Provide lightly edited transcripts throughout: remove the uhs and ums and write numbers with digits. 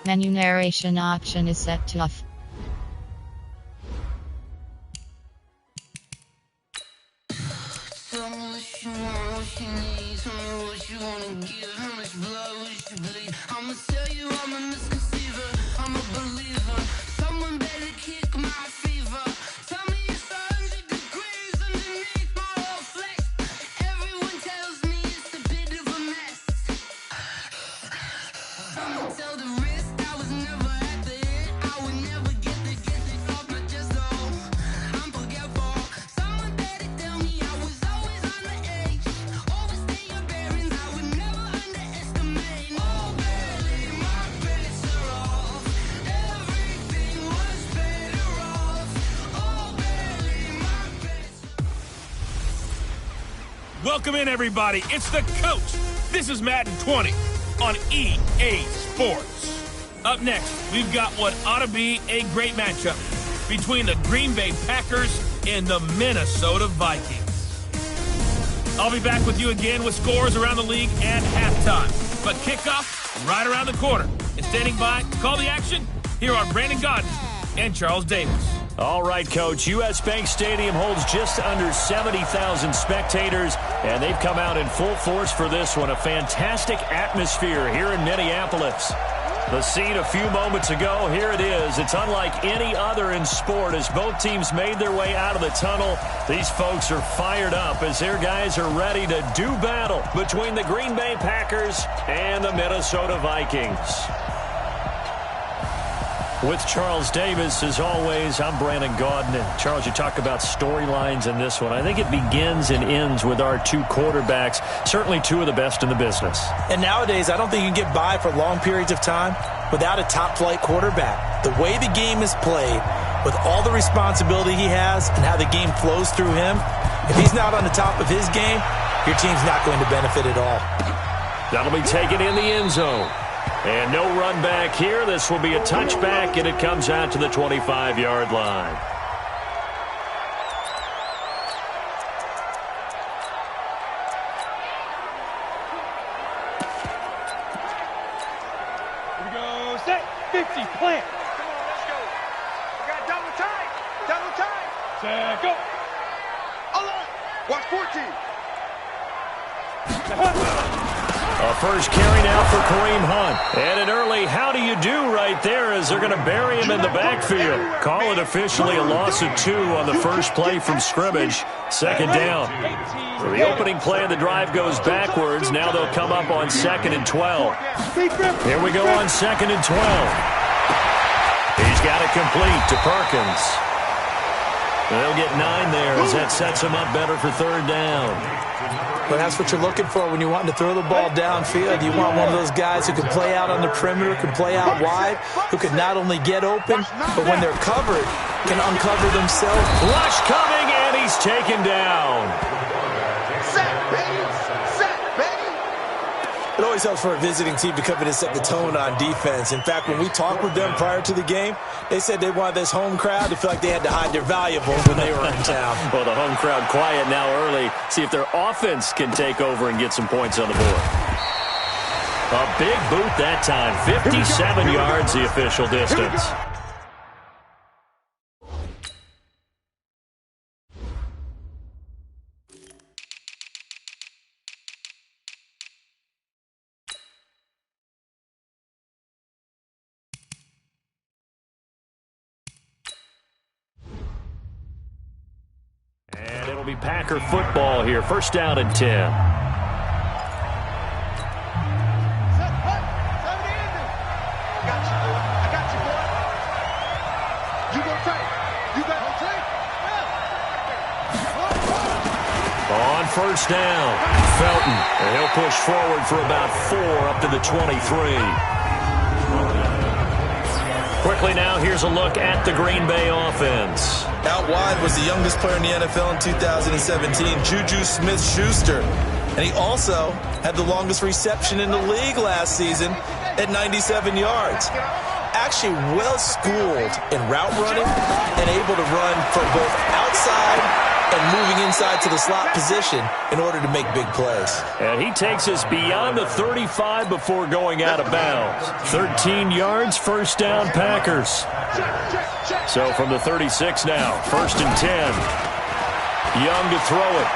Menu narration option is set to off. I'ma tell you I'm a misconceiver, I'm a believer. Someone better kick my fever. Tell me it's 100 degrees underneath my whole flesh. Everyone tells me it's a bit of a mess. I'ma tell the risk I was never at the hit. I would never get it off my chest though. I'm forgetful. Someone better tell me I was always on the edge. Overstay your bearings, I would never underestimate. Oh barely, my bets are off. Everything was better off. Oh barely, my bets are off. Welcome in, everybody. It's the coach. This is Madden 20 on EA Sports. Up next, we've got what ought to be a great matchup between the Green Bay Packers and the Minnesota Vikings. I'll be back with you again with scores around the league at halftime. But kickoff right around the corner. And standing by to call the action, here are Brandon Godden and Charles Davis. All right, Coach. U.S. Bank Stadium holds just under 70,000 spectators, and they've come out in full force for this one. A fantastic atmosphere here in Minneapolis. The scene a few moments ago, here it is. It's unlike any other in sport as both teams made their way out of the tunnel. These folks are fired up as their guys are ready to do battle between the Green Bay Packers and the Minnesota Vikings. With Charles Davis, as always, I'm Brandon Gaudin. And Charles, you talk about storylines in this one. I think it begins and ends with our two quarterbacks, certainly two of the best in the business. And nowadays, I don't think you can get by for long periods of time without a top-flight quarterback. The way the game is played, with all the responsibility he has and how the game flows through him, if he's not on the top of his game, your team's not going to benefit at all. That'll be taken in the end zone. And no run back here. This will be a touchback, and it comes out to the 25-yard line. Here we go. Set. 50. Plant. Come on, let's go. We got double time. Double time. Set. Go. Alone. Watch 14. A first carry now for Kareem Hunt. And an early how do you do right there as they're going to bury him in the backfield. Call it officially a loss of 2 on the first play from scrimmage. Second down. So the opening play of the drive goes backwards. Now they'll come up on 2nd and 12. Here we go on 2nd and 12. He's got it complete to Perkins. They'll get 9 there as that sets him up better for 3rd down. But that's what you're looking for when you're wanting to throw the ball downfield. You want one of those guys who can play out on the perimeter, can play out wide, who can not only get open, but when they're covered, can uncover themselves. Rush coming, and he's taken down. Set, baby. Set, baby. It always helps for a visiting team to come in and set the tone on defense. In fact, when we talked with them prior to the game, they said they wanted this home crowd to feel like they had to hide their valuables when they were in town. Well, the home crowd quiet now early. See if their offense can take over and get some points on the board. A big boot that time. 57 yards the official distance. And it'll be Packer football here. First down and 10. On first down, Felton. And he'll push forward for about 4 up to the 23. Quickly now, here's a look at the Green Bay offense. Out wide was the youngest player in the NFL in 2017, Juju Smith-Schuster. And he also had the longest reception in the league last season at 97 yards. Actually well-schooled in route running and able to run from both outside and moving inside to the slot position in order to make big plays. And he takes us beyond the 35 before going out of bounds. 13 yards, first down, Packers. So from the 36 now, 1st and 10. Young to throw it.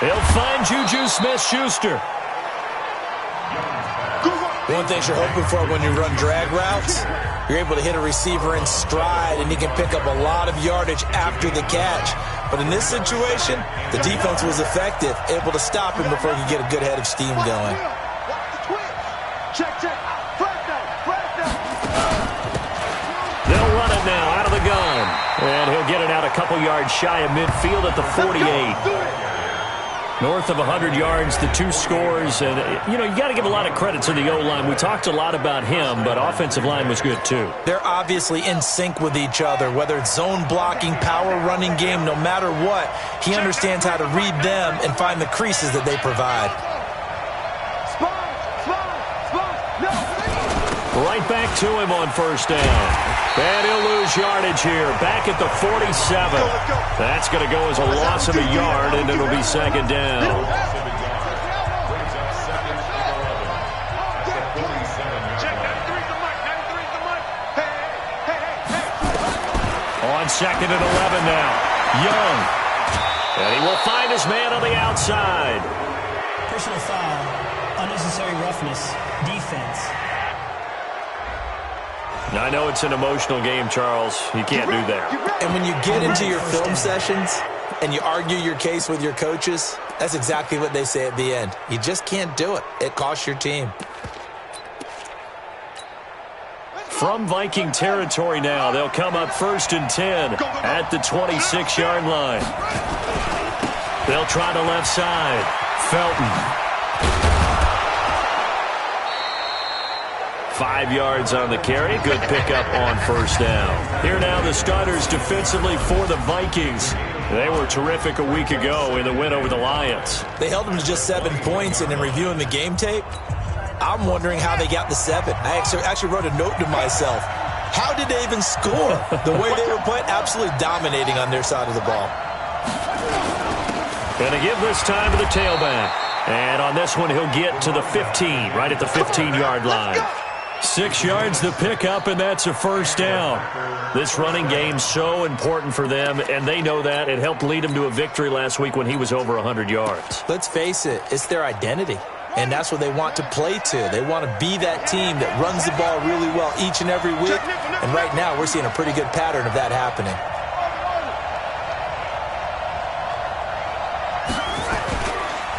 He'll find Juju Smith-Schuster. One thing you're hoping for when you run drag routes, you're able to hit a receiver in stride, and he can pick up a lot of yardage after the catch. But in this situation, the defense was effective, able to stop him before he could get a good head of steam going. They'll run it now out of the gun. And he'll get it out a couple yards shy of midfield at the 48. North of 100 yards, the 2 scores. And, you got to give a lot of credit to the O-line. We talked a lot about him, but offensive line was good too. They're obviously in sync with each other, whether it's zone blocking, power running game, no matter what. He understands how to read them and find the creases that they provide. Right back to him on 1st down. And he'll lose yardage here. Back at the 47. That's going to go as a loss of a yard, and it'll be 2nd down. On 2nd and 11 now. Young. And he will find his man on the outside. Personal foul. Unnecessary roughness. Defense. I know it's an emotional game, Charles. You can't do that. And when you get into your film sessions and you argue your case with your coaches, that's exactly what they say at the end. You just can't do it. It costs your team. From Viking territory now, they'll come up 1st and 10 at the 26-yard line. They'll try the left side. Felton. 5 yards on the carry. Good pickup on 1st down. Here now the starters defensively for the Vikings. They were terrific a week ago in the win over the Lions. They held them to just 7 points, and in reviewing the game tape, I'm wondering how they got the 7. I actually wrote a note to myself. How did they even score? The way they were playing, absolutely dominating on their side of the ball. Going to give this time to the tailback. And on this one, he'll get to the 15, right at the 15-yard line. 6 yards the pickup, and that's a 1st down. This running game's so important for them, and they know that. It helped lead them to a victory last week when he was over 100 yards. Let's face it, it's their identity, and that's what they want to play to. They want to be that team that runs the ball really well each and every week, and right now we're seeing a pretty good pattern of that happening.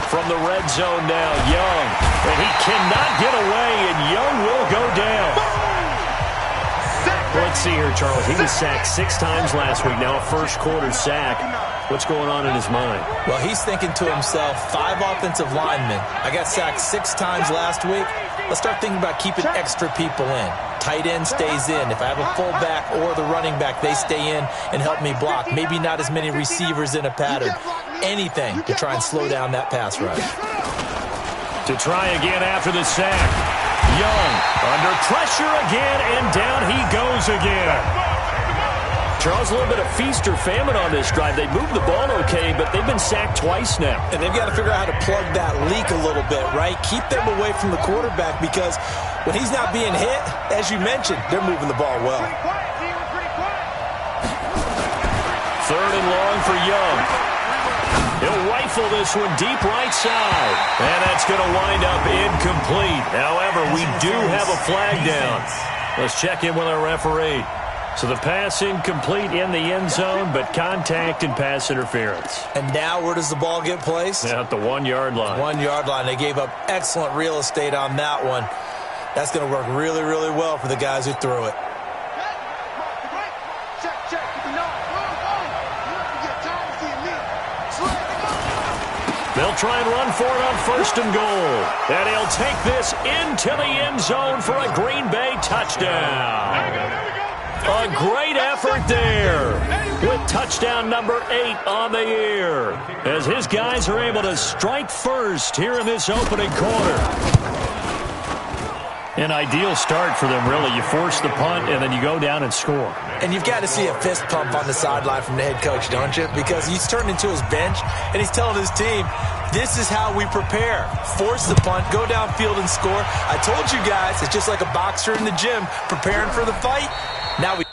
From the red zone now, Young. And he cannot get away, and Young will go down. Let's see here, Charles. He was sacked 6 times last week. Now a first-quarter sack. What's going on in his mind? Well, he's thinking to himself, 5 offensive linemen. I got sacked 6 times last week. Let's start thinking about keeping extra people in. Tight end stays in. If I have a fullback or the running back, they stay in and help me block. Maybe not as many receivers in a pattern. Anything to try and slow down that pass rush. To try again after the sack. Young under pressure again, and down he goes again. Charles, a little bit of feast or famine on this drive. They moved the ball okay, but they've been sacked twice now. And they've got to figure out how to plug that leak a little bit, right? Keep them away from the quarterback, because when he's not being hit, as you mentioned, they're moving the ball well. 3rd and long for Young. He'll rifle this one deep right side. And that's going to wind up incomplete. However, we do have a flag down. Let's check in with our referee. So the pass incomplete in the end zone, but contact and pass interference. And now where does the ball get placed? At the 1-yard line. 1-yard line. They gave up excellent real estate on that one. That's going to work really, really well for the guys who threw it. They'll try and run for it on 1st and goal. And he'll take this into the end zone for a Green Bay touchdown. A great effort there with touchdown number 8 on the year as his guys are able to strike first here in this opening quarter. An ideal start for them, really. You force the punt, and then you go down and score. And you've got to see a fist pump on the sideline from the head coach, don't you? Because he's turned into his bench, and he's telling his team, this is how we prepare. Force the punt, go downfield and score. I told you guys, it's just like a boxer in the gym preparing for the fight. Now we...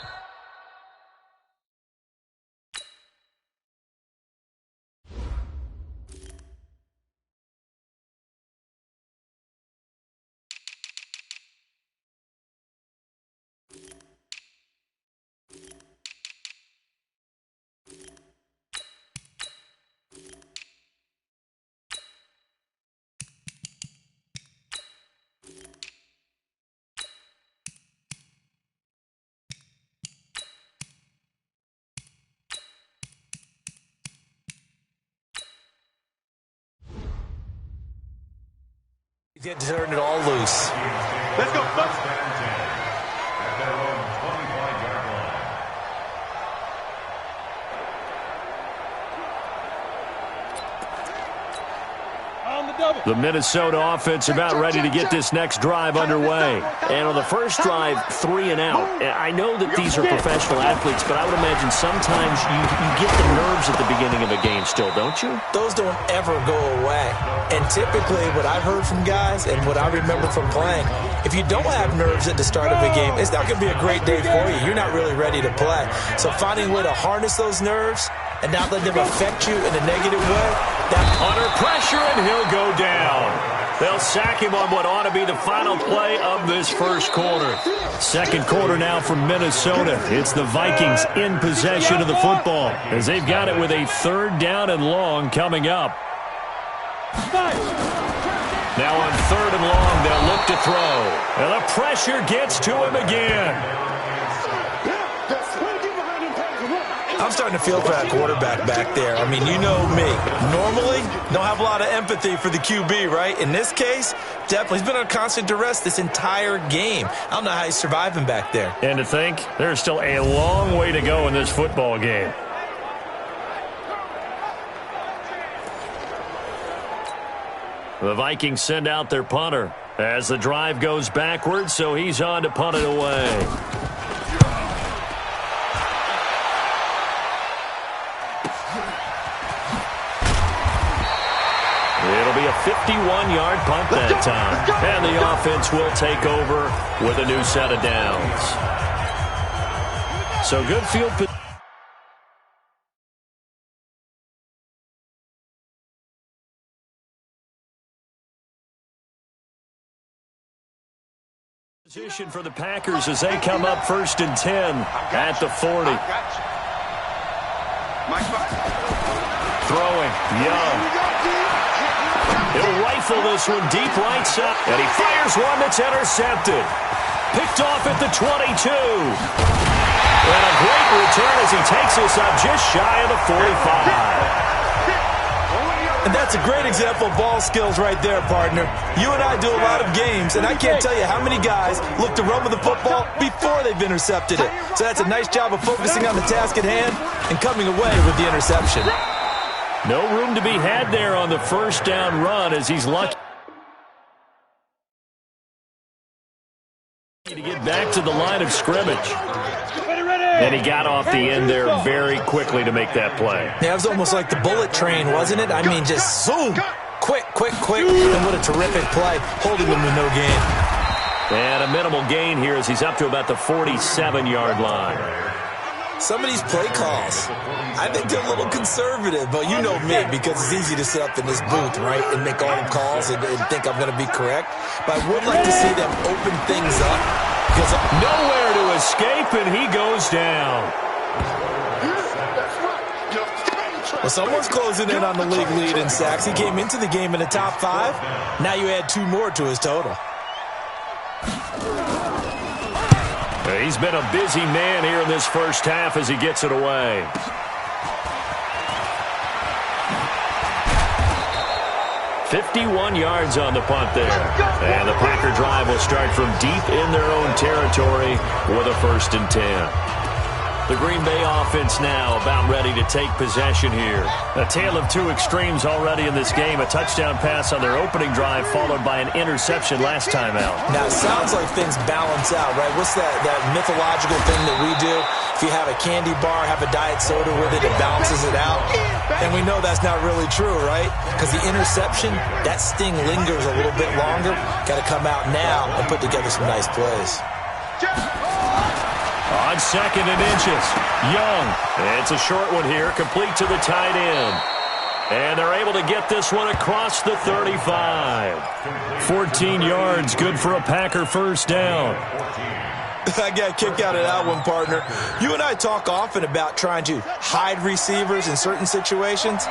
Get to turn it all loose. Let's go, folks. The Minnesota offense about ready to get this next drive underway. And on the first drive, 3 and out. I know that these are professional athletes, but I would imagine sometimes you get the nerves at the beginning of a game still, don't you? Those don't ever go away. And typically what I've heard from guys and what I remember from playing, if you don't have nerves at the start of a game, it's not going to be a great day for you. You're not really ready to play. So finding a way to harness those nerves and not let them affect you in a negative way, Under pressure, and he'll go down. They'll sack him on what ought to be the final play of this first quarter. Second quarter now from Minnesota. It's the Vikings in possession of the football as they've got it with a 3rd down and long coming up. Now on 3rd and long, they'll look to throw. And the pressure gets to him again. I'm starting to feel for that quarterback back there. I mean, you know me. Normally, don't have a lot of empathy for the QB, right? In this case, definitely. He's been on constant duress this entire game. I don't know how he's surviving back there. And to think, there's still a long way to go in this football game. The Vikings send out their punter as the drive goes backwards, so he's on to punt it away. It'll be a 51-yard punt that time. And the offense will take over with a new set of downs. So good field position for the Packers as they come up 1st and 10 at the 40. Throwing, Young. He'll rifle this one deep right side. And he fires one that's intercepted. Picked off at the 22. And a great return as he takes us up just shy of the 45. And that's a great example of ball skills right there, partner. You and I do a lot of games, and I can't tell you how many guys look to run with the football before they've intercepted it. So that's a nice job of focusing on the task at hand and coming away with the interception. No room to be had there on the 1st down run as he's lucky to get back to the line of scrimmage. And he got off the end there very quickly to make that play. Yeah, it was almost like the bullet train, wasn't it? I mean, just zoom. Quick. And what a terrific play, holding them with no gain. And a minimal gain here as he's up to about the 47-yard line. Some of these play calls, I think they're a little conservative, but you know me, because it's easy to sit up in this booth, right, and make all the calls and think I'm going to be correct. But I would like to see them open things up. Because nowhere to escape, and he goes down. Well, someone's closing in on the league lead in sacks. He came into the game in the top 5. Now you add 2 more to his total. He's been a busy man here in this first half as he gets it away. "51 yards on the punt there. And the Packer drive will start from deep in their own territory with a 1st and 10. The Green Bay offense now about ready to take possession here. A tale of two extremes already in this game. A touchdown pass on their opening drive followed by an interception last time out. Now, it sounds like things balance out, right? What's that mythological thing that we do? If you have a candy bar, have a diet soda with it, it balances it out. And we know that's not really true, right? Because the interception, that sting lingers a little bit longer. Got to come out now and put together some nice plays. On 2nd and inches, Young. It's a short one here, complete to the tight end. And they're able to get this one across the 35. 14 yards, good for a Packer first down. I got a kick out of that one, partner. You and I talk often about trying to hide receivers in certain situations,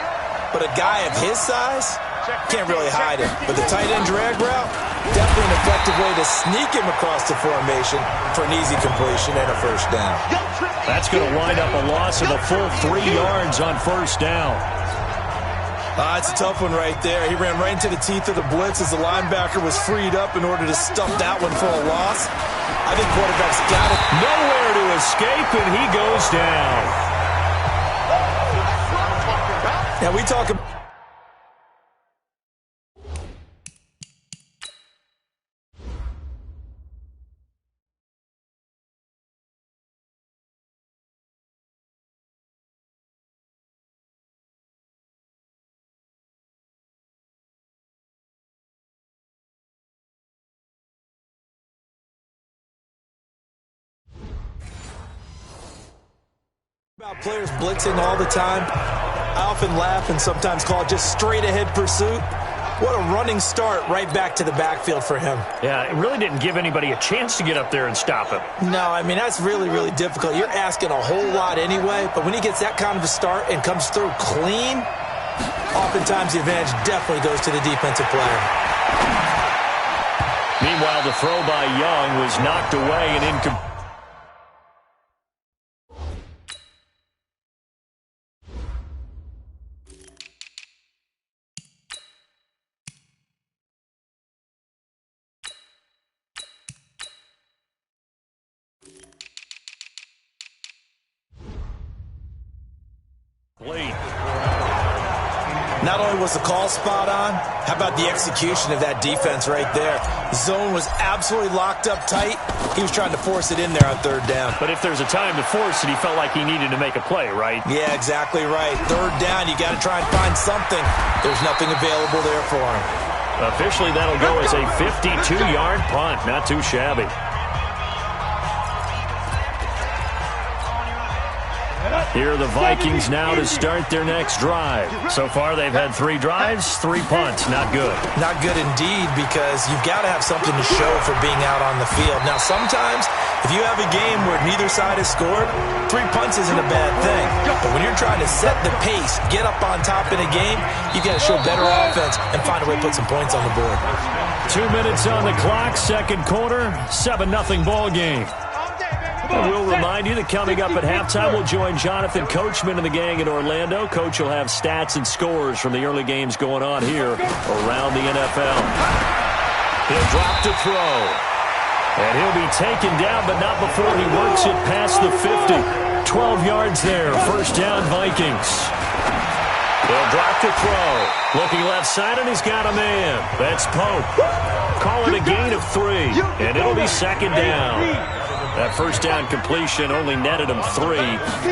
but a guy of his size can't really hide him. But the tight end drag route, definitely an effective way to sneak him across the formation for an easy completion and a first down. That's going to wind up a loss of a full 3 yards on first down. It's a tough one right there. He ran right into the teeth of the blitz as the linebacker was freed up in order to stuff that one for a loss. I think quarterback's got it. Nowhere to escape, and he goes down. Now we talk about... players blitzing all the time. I often laugh and sometimes call it just straight-ahead pursuit. What a running start right back to the backfield for him. Yeah, it really didn't give anybody a chance to get up there and stop him. No, I mean, that's really, really difficult. You're asking a whole lot anyway, but when he gets that kind of a start and comes through clean, oftentimes the advantage definitely goes to the defensive player. Meanwhile, the throw by Young was knocked away and incomplete. Not only was the call spot on, how about the execution of that defense right there? The zone was absolutely locked up tight. He was trying to force it in there on third down. But if there's a time to force it, he felt like he needed to make a play, right? Yeah, exactly right. Third down, you got to try and find something. There's nothing available there for him. Officially, that'll go as a 52-yard punt. Not too shabby. Here are the Vikings now to start their next drive. So far, they've had 3 drives, 3 punts. Not good. Not good indeed, because you've got to have something to show for being out on the field. Now, sometimes, if you have a game where neither side has scored, 3 punts isn't a bad thing. But when you're trying to set the pace, get up on top in a game, you've got to show better offense and find a way to put some points on the board. 2 minutes on the clock, second quarter, 7-0 ball game. And we'll remind you that coming up at halftime, we'll join Jonathan Coachman and the gang in Orlando. Coach will have stats and scores from the early games going on here around the NFL. He'll drop to throw. And he'll be taken down, but not before he works it past the 50. 12 yards there, first down Vikings. He'll drop to throw. Looking left side, and he's got a man. That's Pope. Call it a gain of 3, and it'll be second down. That first down completion only netted him 3.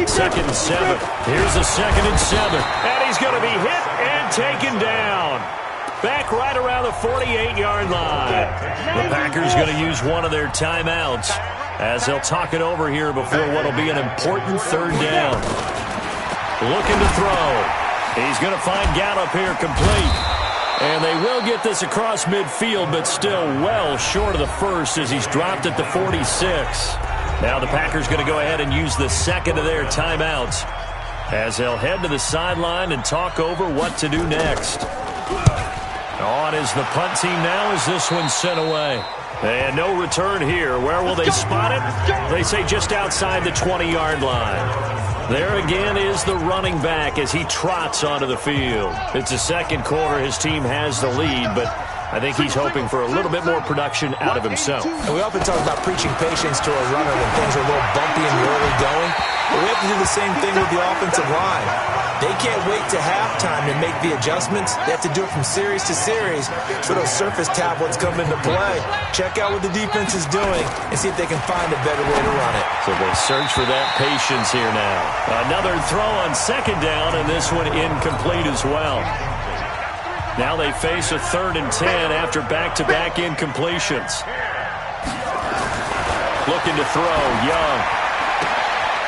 2nd and 7. Here's a 2nd and 7. And he's going to be hit and taken down. Back right around the 48-yard line. The Packers going to use one of their timeouts as they'll talk it over here before what will be an important third down. Looking to throw. He's going to find Gallup here complete. And they will get this across midfield, but still well short of the first as he's dropped at the 46. Now the Packers going to go ahead and use the second of their timeouts as they'll head to the sideline and talk over what to do next. On is the punt team now as this one's sent away. And no return here. Where will they spot it? They say just outside the 20-yard line. There again is the running back as he trots onto the field. It's the second quarter. His team has the lead, but I think he's hoping for a little bit more production out of himself. And we often talk about preaching patience to a runner when things are a little bumpy and early going. But we have to do the same thing with the offensive line. They can't wait to halftime to make the adjustments. They have to do it from series to series so those surface tablets come into play. Check out what the defense is doing and see if they can find a better way to run it. So they search for that patience here now. Another throw on second down, and this one incomplete as well. Now they face a 3rd and 10 after back-to-back incompletions. Looking to throw, Young.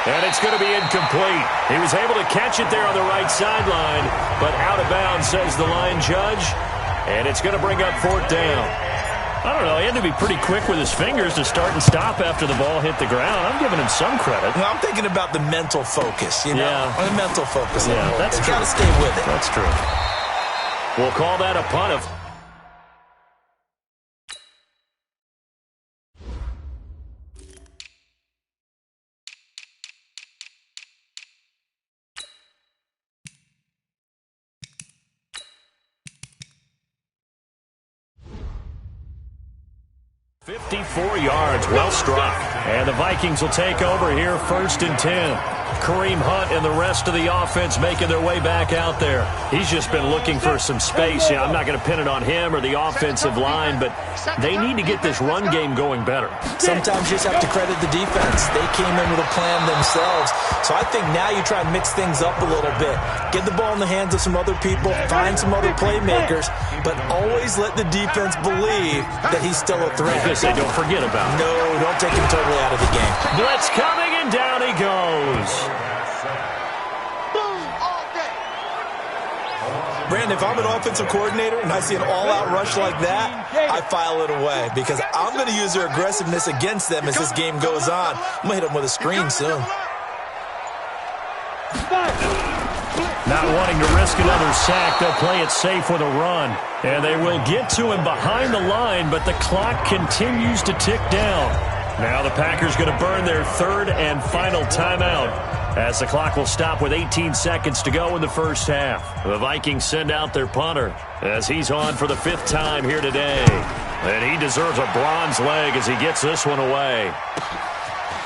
And it's going to be incomplete. He was able to catch it there on the right sideline, but out of bounds, says the line judge. And it's going to bring up 4th down. I don't know. He had to be pretty quick with his fingers to start and stop after the ball hit the ground. I'm giving him some credit. Well, I'm thinking about the mental focus, you know? Yeah. The mental focus. Yeah, that's true. Got to stay with it. That's true. We'll call that a punt. 54 yards, well struck. And the Vikings will take over here, 1st and 10. Kareem Hunt and the rest of the offense making their way back out there. He's just been looking for some space. Yeah, I'm not going to pin it on him or the offensive line, but they need to get this run game going better. Sometimes you just have to credit the defense. They came in with a plan themselves. So I think now you try and mix things up a little bit. Get the ball in the hands of some other people, find some other playmakers, but always let the defense believe that he's still a threat. I guess they don't forget about him. No, don't take him totally out of the game. Blitz coming, and down he goes. Brandon, if I'm an offensive coordinator and I see an all-out rush like that, I file it away because I'm going to use their aggressiveness against them as this game goes on. I'm going to hit them with a screen soon. Not wanting to risk another sack, they'll play it safe with a run. And they will get to him behind the line, but the clock continues to tick down. Now the Packers going to burn their 3rd and final timeout, as the clock will stop with 18 seconds to go in the first half. The Vikings send out their punter as he's on for the 5th time here today. And he deserves a bronze leg as he gets this one away.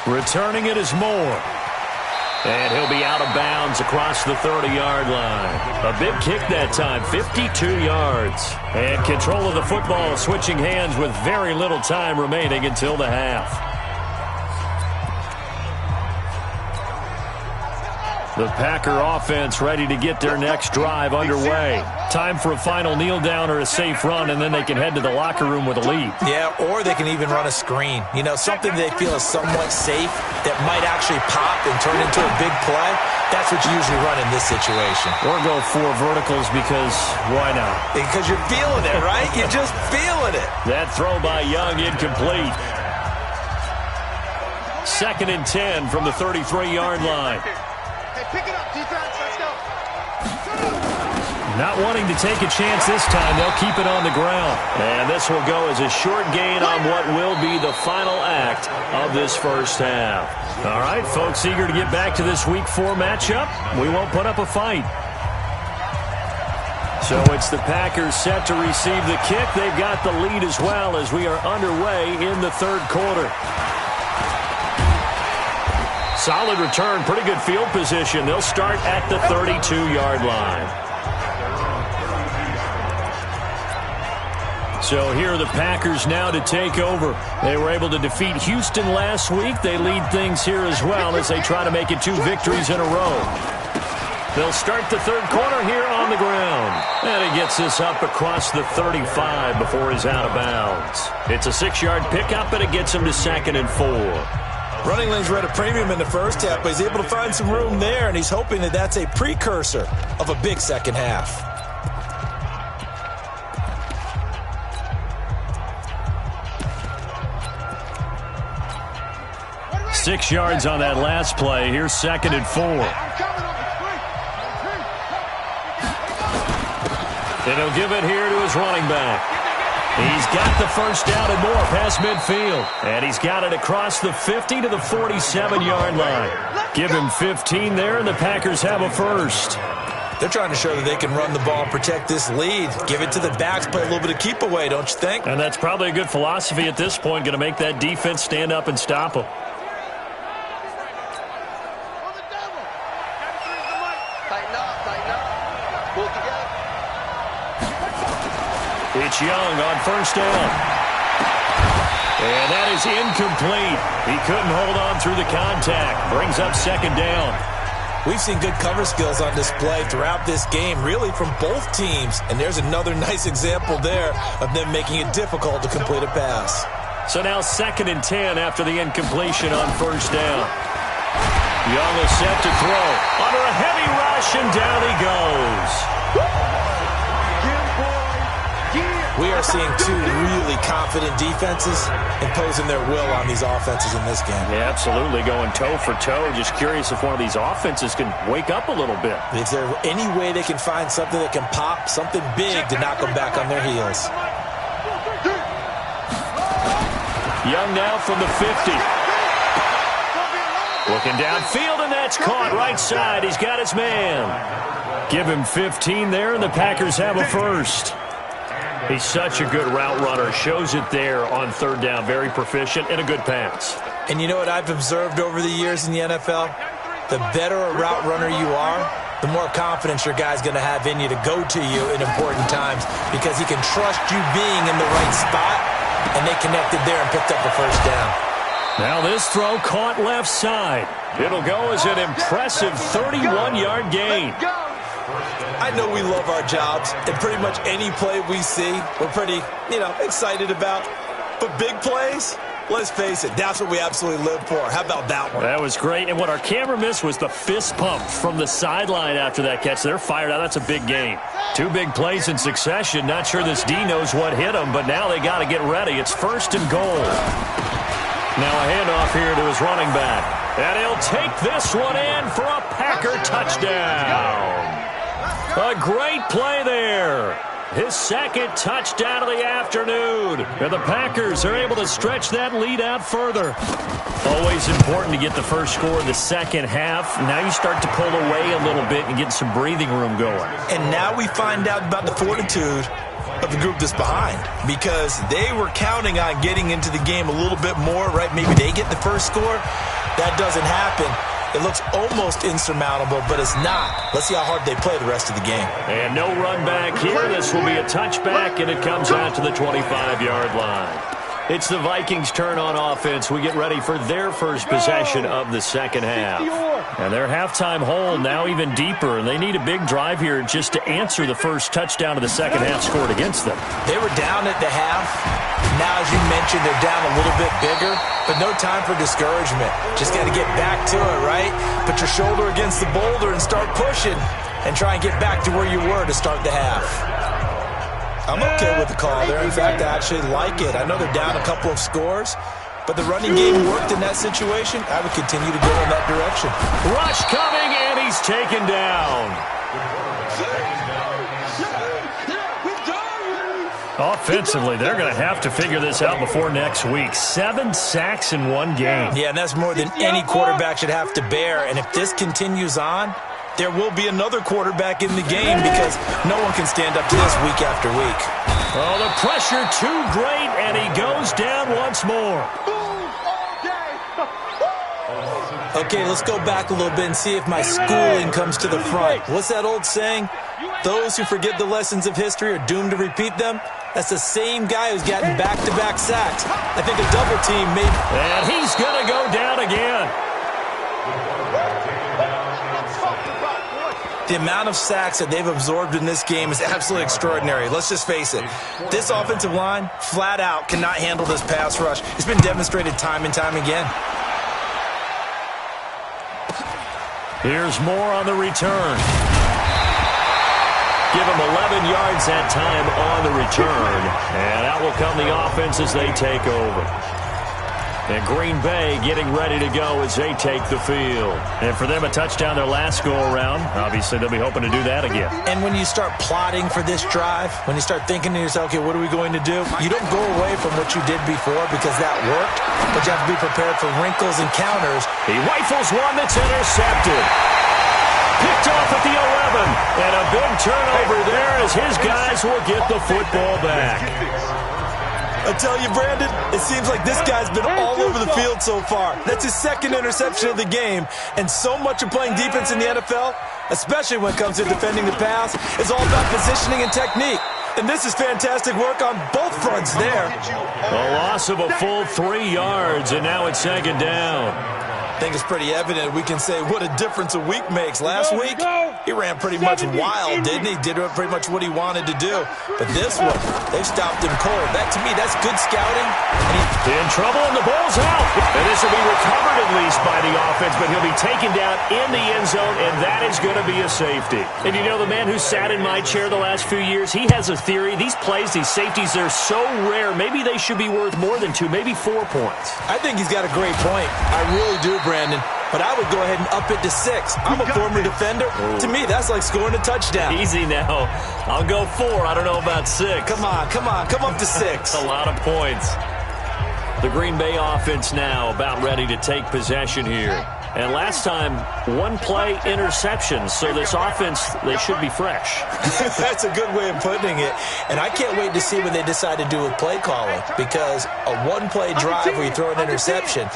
Returning it is Moore. And he'll be out of bounds across the 30-yard line. A big kick that time, 52 yards. And control of the football switching hands with very little time remaining until the half. The Packer offense ready to get their next drive underway. Time for a final kneel down or a safe run, and then they can head to the locker room with a lead. Yeah, or they can even run a screen. You know, something they feel is somewhat safe that might actually pop and turn into a big play. That's what you usually run in this situation. Or go 4 verticals because why not? Because you're feeling it, right? You're just feeling it. That throw by Young incomplete. 2nd and 10 from the 33-yard line. Pick it up, defense. Let's go. Not wanting to take a chance this time, they'll keep it on the ground. And this will go as a short gain on what will be the final act of this first half. All right, folks, eager to get back to this Week 4 matchup. We won't put up a fight. So it's the Packers set to receive the kick. They've got the lead as well as we are underway in the 3rd quarter. Solid return, pretty good field position. They'll start at the 32-yard line. So here are the Packers now to take over. They were able to defeat Houston last week. They lead things here as well as they try to make it 2 victories in a row. They'll start the 3rd quarter here on the ground. And he gets this up across the 35 before he's out of bounds. It's a 6-yard pickup, and it gets him to 2nd and 4. Running lanes were at a premium in the first half, but he's able to find some room there, and he's hoping that that's a precursor of a big second half. Six yards on that last play. Here's 2nd and 4. And he'll give it here to his running back. He's got the first down and more past midfield. And he's got it across the 50 to the 47-yard line. Give him 15 there, and the Packers have a first. They're trying to show that they can run the ball and protect this lead. Give it to the backs, play a little bit of keep away, don't you think? And that's probably a good philosophy at this point, going to make that defense stand up and stop them. Tighten up, tighten up. Pull together. It's Young on first down. And that is incomplete. He couldn't hold on through the contact. Brings up second down. We've seen good cover skills on display throughout this game, really from both teams. And there's another nice example there of them making it difficult to complete a pass. So now 2nd and 10 after the incompletion on first down. Young is set to throw. Under a heavy rush, and down he goes. We are seeing two really confident defenses imposing their will on these offenses in this game. Yeah, absolutely, going toe for toe. Just curious if one of these offenses can wake up a little bit. Is there any way they can find something that can pop, something big to knock them back on their heels? Young now from the 50. Looking downfield, and that's caught right side. He's got his man. Give him 15 there, and the Packers have a first. He's such a good route runner. Shows it there on third down. Very proficient and a good pass. And you know what I've observed over the years in the NFL? The better a route runner you are, the more confidence your guy's going to have in you to go to you in important times because he can trust you being in the right spot, and they connected there and picked up the first down. Now this throw caught left side. It'll go as an impressive 31-yard gain. I know we love our jobs, and pretty much any play we see, we're pretty, excited about. But big plays, let's face it, that's what we absolutely live for. How about that one? That was great, and what our camera missed was the fist pump from the sideline after that catch. They're fired out. That's a big gain. 2 big plays in succession. Not sure this D knows what hit them, but now they got to get ready. It's 1st and goal. Now a handoff here to his running back. And he'll take this one in for a Packer touchdown. A great play there. His 2nd touchdown of the afternoon. And the Packers are able to stretch that lead out further. Always important to get the first score in the second half. Now you start to pull away a little bit and get some breathing room going. And now we find out about the fortitude of the group that's behind, because they were counting on getting into the game a little bit more, right? Maybe they get the first score. That doesn't happen. It looks almost insurmountable, but it's not. Let's see how hard they play the rest of the game. And no run back here. This will be a touchback, and it comes out to the 25-yard line. It's the Vikings' turn on offense. We get ready for their first possession of the second half. And their halftime hole now even deeper, and they need a big drive here just to answer the first touchdown of the second half scored against them. They were down at the half. Now, as you mentioned, they're down a little bit bigger, but no time for discouragement. Just got to get back to it, right? Put your shoulder against the boulder and start pushing and try and get back to where you were to start the half. I'm okay with the call there. In fact, I actually like it. I know they're down a couple of scores, but the running game worked in that situation. I would continue to go in that direction. Rush coming, and he's taken down. Offensively, they're going to have to figure this out before next week. 7 sacks in one game. Yeah, and that's more than any quarterback should have to bear. And if this continues on, there will be another quarterback in the game because no one can stand up to this week after week. Oh, the pressure too great, and he goes down once more. Okay, let's go back a little bit and see if my schooling comes to the front. What's that old saying? Those who forget the lessons of history are doomed to repeat them. That's the same guy who's gotten back-to-back sacks. I think a double team may... And he's going to go down again. The amount of sacks that they've absorbed in this game is absolutely extraordinary. Let's just face it. This offensive line, flat out, cannot handle this pass rush. It's been demonstrated time and time again. Here's more on the return. Give him 11 yards that time on the return. And out will come the offense as they take over. And Green Bay getting ready to go as they take the field. And for them, a touchdown their last go-around. Obviously, they'll be hoping to do that again. And when you start plotting for this drive, when you start thinking to yourself, okay, what are we going to do? You don't go away from what you did before because that worked, but you have to be prepared for wrinkles and counters. He rifles one that's intercepted. Picked off at the 11. And a big turnover there as his guys will get the football back. I tell you, Brandon, it seems like this guy's been all over the field so far. That's his 2nd interception of the game. And so much of playing defense in the NFL especially when it comes to defending the pass. It's all about positioning and technique. And this is fantastic work on both fronts there. A loss of a full 3 yards, and now it's second down. I think it's pretty evident we can say what a difference a week makes. Last week, he ran pretty much wild, didn't he? Did pretty much what he wanted to do. But this one, they've stopped him cold. That, to me, that's good scouting. And he's in trouble, and the ball's out. And this will be recovered at least by the offense, but he'll be taken down in the end zone, and that is going to be a safety. And you know, the man who sat in my chair the last few years, he has a theory. These plays, these safeties, they're so rare. Maybe they should be worth more than 2, maybe 4 points. I think he's got a great point. I really do, Brandon. But I would go ahead and up it to 6. I'm a former defender. To me, that's like scoring a touchdown. Easy now. I'll go 4. I don't know about 6. Come on. Come up to 6. A lot of points. The Green Bay offense now about ready to take possession here. And last time, 1-play interception. So this offense, they should be fresh. That's a good way of putting it. And I can't wait to see what they decide to do with play calling. Because a 1-play drive where you throw an interception,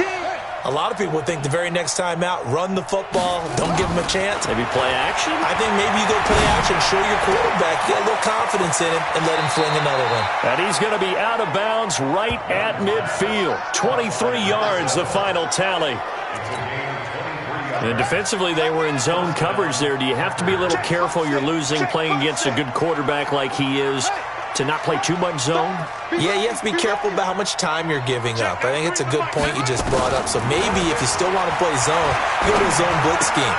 a lot of people would think the very next time out, run the football, don't give him a chance. Maybe play action? I think maybe you go play action, show your quarterback, get a little confidence in him, and let him fling another one. And he's going to be out of bounds right at midfield. 23 yards, the final tally. And defensively, they were in zone coverage there. Do you have to be a little careful? You're losing, playing against a good quarterback like he is, to not play too much zone? Yeah, you have to be careful about how much time you're giving up. I think it's a good point you just brought up. So maybe if you still want to play zone, go to a zone blitz scheme.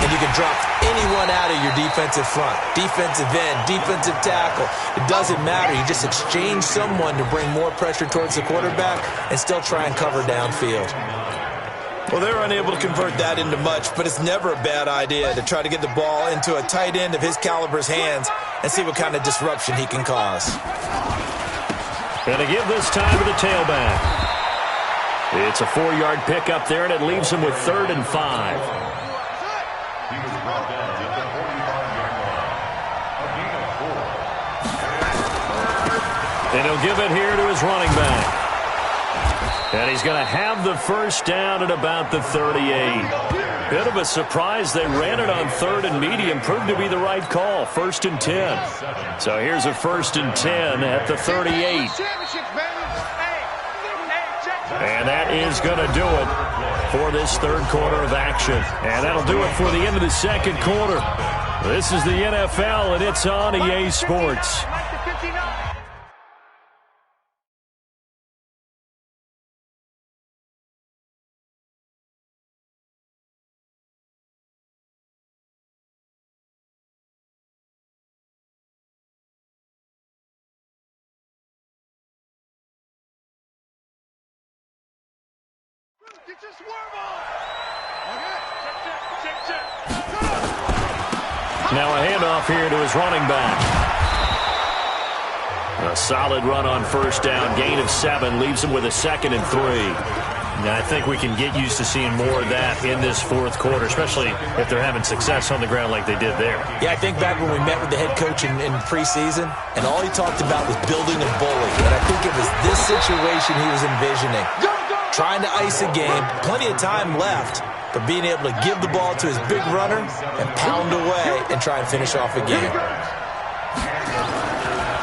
And you can drop anyone out of your defensive front. Defensive end, defensive tackle. It doesn't matter. You just exchange someone to bring more pressure towards the quarterback and still try and cover downfield. Well, they're unable to convert that into much, but it's never a bad idea to try to get the ball into a tight end of his caliber's hands and see what kind of disruption he can cause. Going to give this time to the tailback. It's a 4-yard pickup there, and it leaves him with 3rd and 5. And he'll give it here to his running back. And he's going to have the first down at about the 38. Bit of a surprise. They ran it on 3rd and medium. Proved to be the right call. 1st and 10. So here's a 1st and 10 at the 38. And that is going to do it for this 3rd quarter of action. And that'll do it for the end of the 2nd quarter. This is the NFL, and it's on EA Sports. Now a handoff here to his running back. A solid run on 1st down. Gain of 7 leaves him with a 2nd and 3. Now I think we can get used to seeing more of that in this 4th quarter, especially if they're having success on the ground like they did there. Yeah, I think back when we met with the head coach in preseason, and all he talked about was building a bully. And I think it was this situation he was envisioning. Trying to ice a game, plenty of time left, but being able to give the ball to his big runner and pound away and try and finish off a game.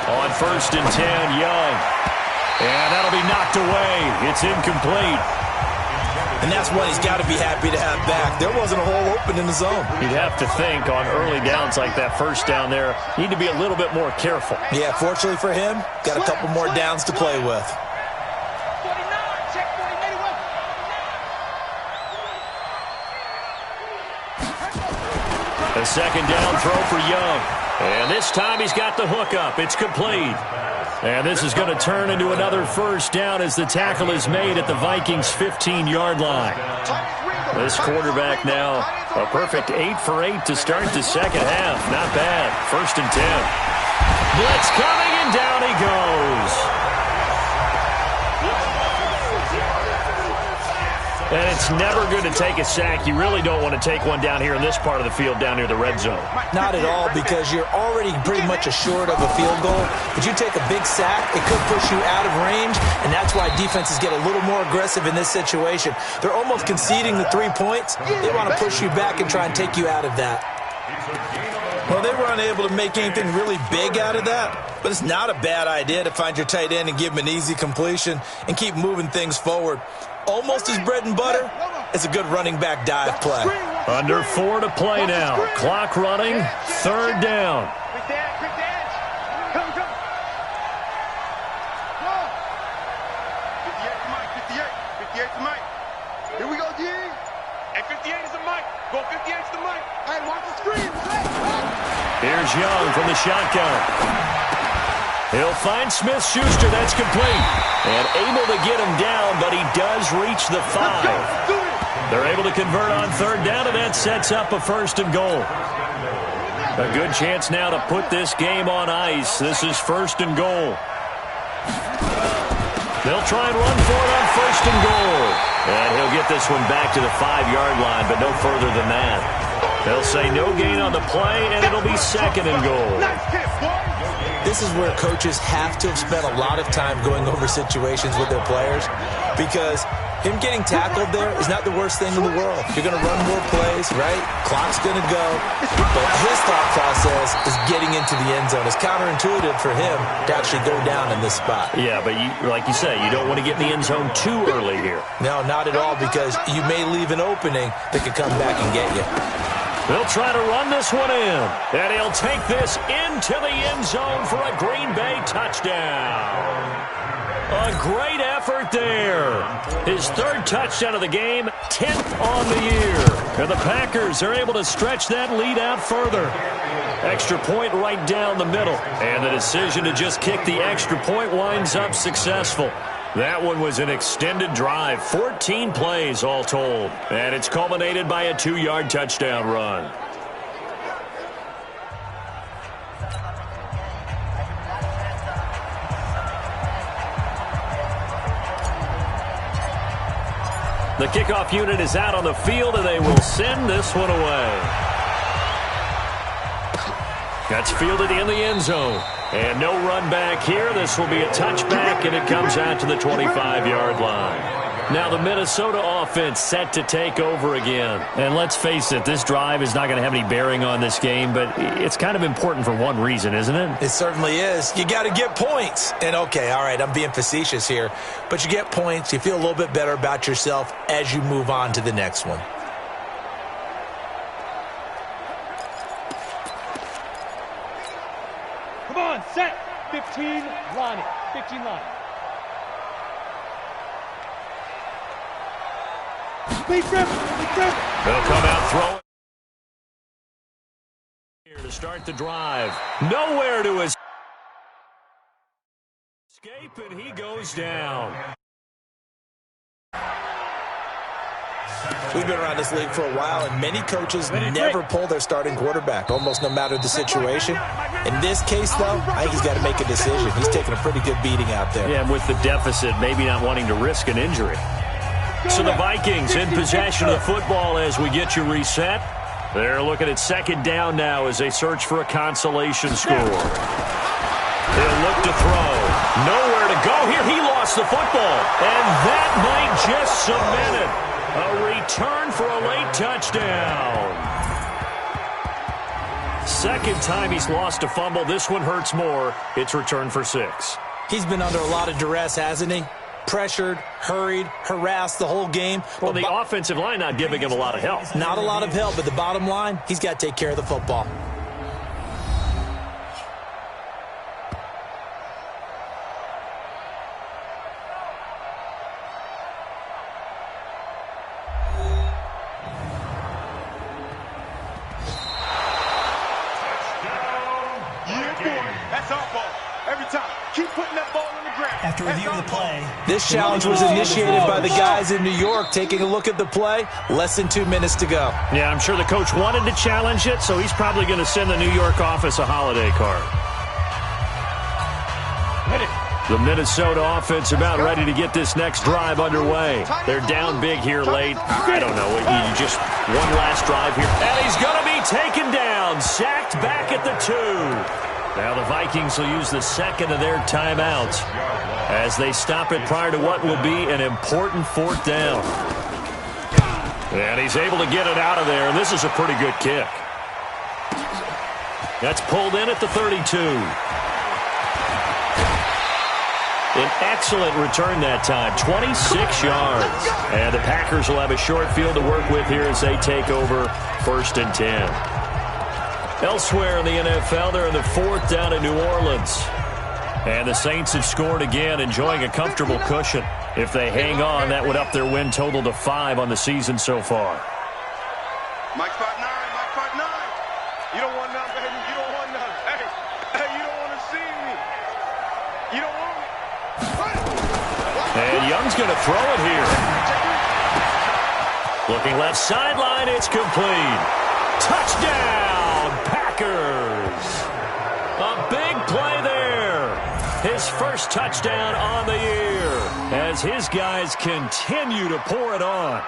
On 1st and 10, Young. And that'll be knocked away. It's incomplete. And that's what he's got to be happy to have back. There wasn't a hole open in the zone. You'd have to think on early downs like that 1st down there, need to be a little bit more careful. Yeah, fortunately for him, got a couple more downs to play with. A 2nd down throw for Young. And this time he's got the hook up. It's complete. And this is going to turn into another 1st down as the tackle is made at the Vikings' 15-yard line. This quarterback now a perfect 8 for 8 to start the 2nd half. Not bad. 1st and 10. Blitz coming, and down he goes. And it's never good to take a sack. You really don't want to take one down here in this part of the field, down near the red zone. Not at all, because you're already pretty much assured of a field goal. But you take a big sack, it could push you out of range, and that's why defenses get a little more aggressive in this situation. They're almost conceding the 3 points. They want to push you back and try and take you out of that. Well, they were unable to make anything really big out of that, but it's not a bad idea to find your tight end and give him an easy completion and keep moving things forward. Almost his bread and butter is a good running back dive play. Under 4 to play now. Clock running, 3rd down. Quick the edge. Come. 58 to Mike, 58 to Mike. Here we go, D. And 58 is the Mike. Go 58 is the Mike. Hey, watch the screen. Here's Young from the shotgun. He'll find Smith-Schuster. That's complete. And able to get him down, but he does reach the 5. They're able to convert on 3rd down, and that sets up a 1st and goal. A good chance now to put this game on ice. This is 1st and goal. They'll try and run for it on 1st and goal. And he'll get this one back to the 5-yard line, but no further than that. They'll say no gain on the play, and it'll be 2nd and goal. This is where coaches have to have spent a lot of time going over situations with their players, because him getting tackled there is not the worst thing in the world. You're going to run more plays, right? Clock's going to go. But his thought process is getting into the end zone. It's counterintuitive for him to actually go down in this spot. Yeah, but like you say, you don't want to get in the end zone too early here. No, not at all, because you may leave an opening that could come back and get you. They'll try to run this one in, and he'll take this into the end zone for a Green Bay touchdown. A great effort there. His 3rd touchdown of the game, 10th on the year. And the Packers are able to stretch that lead out further. Extra point right down the middle. And the decision to just kick the extra point winds up successful. That one was an extended drive, 14 plays all told. And it's culminated by a 2-yard touchdown run. The kickoff unit is out on the field, and they will send this one away. That's fielded in the end zone. And no run back here. This will be a touchback, and it comes out to the 25-yard line. Now the Minnesota offense set to take over again. And let's face it, this drive is not going to have any bearing on this game, but it's kind of important for one reason, isn't it? It certainly is. You got to get points. And okay, all right, I'm being facetious here, but you get points, you feel a little bit better about yourself as you move on to the next one. Come on, set. 15, line it. 15 line. Big grip. They'll come out throwing here to start the drive. Nowhere to escape, and he goes down. We've been around this league for a while, and many coaches never pull their starting quarterback, almost no matter the situation. In this case, though, I think he's got to make a decision. He's taking a pretty good beating out there. Yeah, and with the deficit, maybe not wanting to risk an injury. So the Vikings in possession of the football as we get you reset. They're looking at 2nd down now as they search for a consolation score. They'll look to throw. Nowhere to go here. He lost the football. And that might just cement it. A return for a late touchdown. 2nd time he's lost a fumble. This one hurts more. It's returned for 6. He's been under a lot of duress, hasn't he? Pressured, hurried, harassed the whole game. Well, the offensive line not giving him a lot of help. Not a lot of help, but the bottom line, he's got to take care of the football. That's our ball. Every time. Keep putting that ball on the ground. After review of the play, This challenge was initiated by the guys in New York. Taking a look at the play, less than 2 minutes to go. Yeah, I'm sure the coach wanted to challenge it, so he's probably going to send the New York office a holiday card. The Minnesota offense about ready to get this next drive underway. They're down big here late. I don't know. You just one last drive here. And he's going to be taken down. Sacked back at the 2. Now the Vikings will use the 2nd of their timeouts as they stop it prior to what will be an important 4th down. And he's able to get it out of there, and this is a pretty good kick. That's pulled in at the 32. An excellent return that time, 26 yards. And the Packers will have a short field to work with here as they take over 1st and 10. Elsewhere in the NFL, they're in the 4th down in New Orleans. And the Saints have scored again, enjoying a comfortable cushion. If they hang on, that would up their win total to 5 on the season so far. Mike spot 9, Mike spot 9. You don't want none, baby. You don't want none. Hey, you don't want to see me. You don't want me. And Young's going to throw it here. Looking left sideline, it's complete. Touchdown, Packers. A big play there. His first touchdown on the year as his guys continue to pour it on.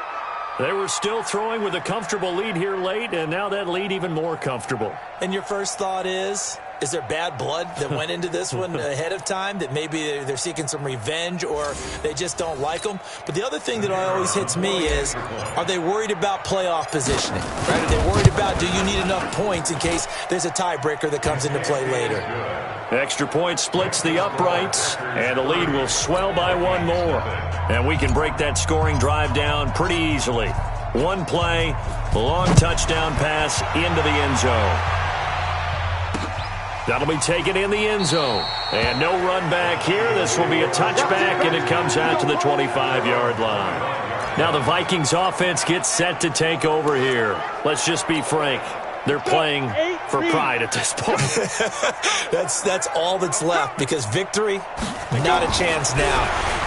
They were still throwing with a comfortable lead here late, and now that lead even more comfortable. And your first thought is there bad blood that went into this one ahead of time, that maybe they're seeking some revenge or they just don't like them? But the other thing that always hits me is, are they worried about playoff positioning? Right? Are they worried about, do you need enough points in case there's a tiebreaker that comes into play later? Extra point splits the uprights, and the lead will swell by one more. And we can break that scoring drive down pretty easily. One play, long touchdown pass into the end zone. That'll be taken in the end zone. And no run back here. This will be a touchback, and it comes out to the 25-yard line. Now the Vikings offense gets set to take over here. Let's just be frank. They're playing for pride at this point. That's all that's left, because victory, not a chance now.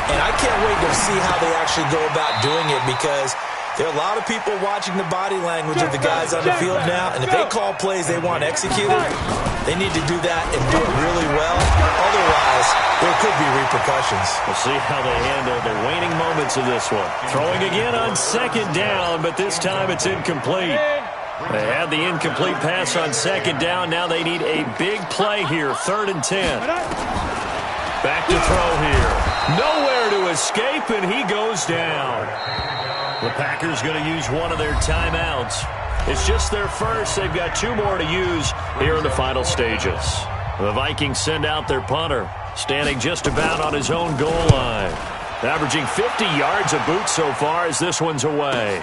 And I can't wait to see how they actually go about doing it, because there are a lot of people watching the body language of the guys on the field now, and if they call plays they want executed, they need to do that and do it really well. Otherwise, there could be repercussions. We'll see how they handle the waning moments of this one. Throwing again on 2nd down, but this time it's incomplete. They had the incomplete pass on 2nd down. Now they need a big play here, 3rd and 10. Back to throw here. Nowhere to escape, and he goes down. The Packers going to use one of their timeouts. It's just their first. They've got 2 more to use here in the final stages. The Vikings send out their punter, standing just about on his own goal line. Averaging 50 yards a boot so far as this one's away.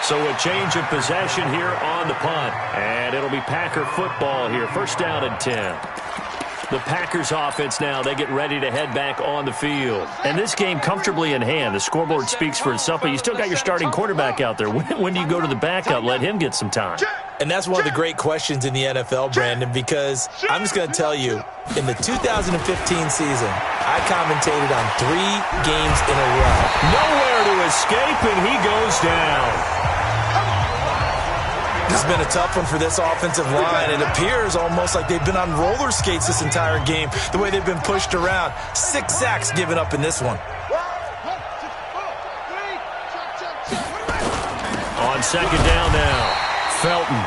So a change of possession here on the punt. And it'll be Packer football here. 1st down and 10. The Packers offense now, they get ready to head back on the field. And this game comfortably in hand. The scoreboard speaks for itself, but you still got your starting quarterback out there. When do you go to the backup, let him get some time? And that's one of the great questions in the NFL, Brandon, because I'm just going to tell you, in the 2015 season, I commentated on 3 games in a row. Nowhere to escape, and he goes down. This has been a tough one for this offensive line. It appears almost like they've been on roller skates this entire game, the way they've been pushed around. 6 sacks given up in this one. On 2nd down now, Felton.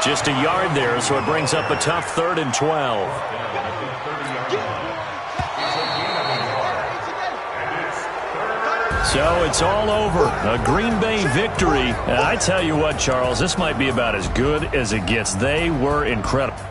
Just a yard there, so it brings up a tough 3rd and 12. So it's all over. A Green Bay victory. And I tell you what, Charles, this might be about as good as it gets. They were incredible.